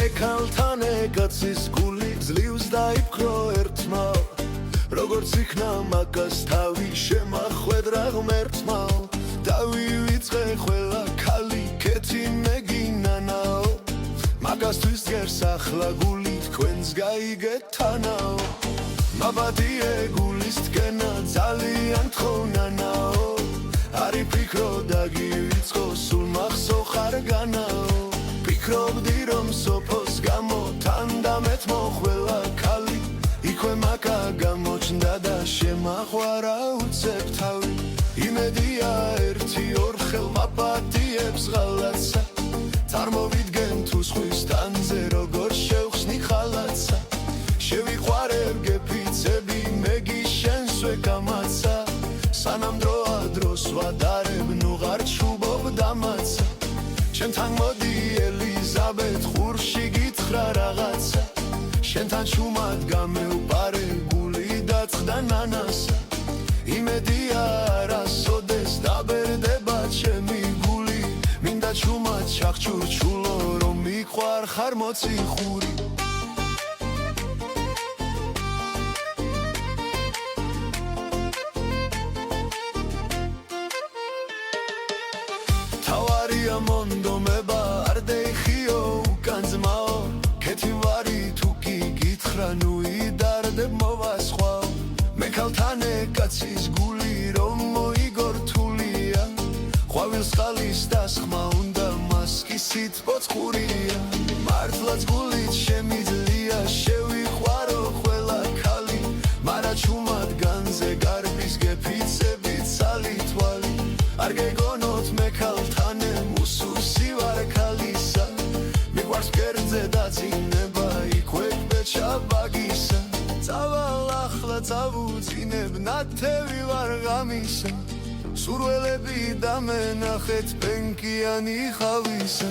მეკალთან ეკაცის გული ძლივს დაიფხრო ერთმა როგორც იქნა მაგას თავი შემახვედრა ღმერთმა დავივიწყე ყველა ქალი კეთი მეგინანაო მაგასთვის გერს ახლა გული თქვენს გაიგეთ თანაო მაბადიე გულის დგენა ძალიან თხოვნანაო არი ფიქრო დაგივიწყო სულ მახსო ხარ განაო ფიქრობდი რომ სოფოს გამო თან დამეთ მოხველა ქალი იქვე მაკა გამოჩნდა და შემაყვარა უცებ თავი იმედია ერთი ორ ხელმა პატიებს ღალატსა წარმოვიდგენ თუ სხვის ტანზე როგორ შევხსნი ხალათსა შევიყვარებ გეფიცები მეგი შენსვე გამაცა სანამ დროა დროს ვადარებ ნუ ღარ ჩუბობ დამაცა შენთან მოდი ელიზაბეთ ხურში გითხრა რაღაცა შენთან ჩუმად გამეუპარე გული დაწყდა ნანასა იმედია არასოდეს დაბერდება ჩემი გული მინდა ჩუმად ჩახჩურჩულო რომ მიყვარ ხარ მოციხური თავარია მონდომება არ დეიხიო უკან ძმაო კეთი ვარი თუ კი გითხრა ნუ იდარდებ მოვასხვაო მეკალთან ეკაცის გული რომ მოიგო რთულია ყვავილს ხალის დასხმა უნდა მას კისით პოწყურია მართლაც გულით შემიძლია შევიყვარო ყველა ქალი მარა ჩუმად განზე გარბის გეფიცები ცალი თვალი არ გეგონოთ მეკალთან უსუსი ვარ ქალისა მიყვარს გერდზე დაწინება იქვე ჩაბაგისა წავალ ახლა წავუძინებ ნათევი ვარ ღამისა სურველები დამენახეთ პენკიანი ხავისა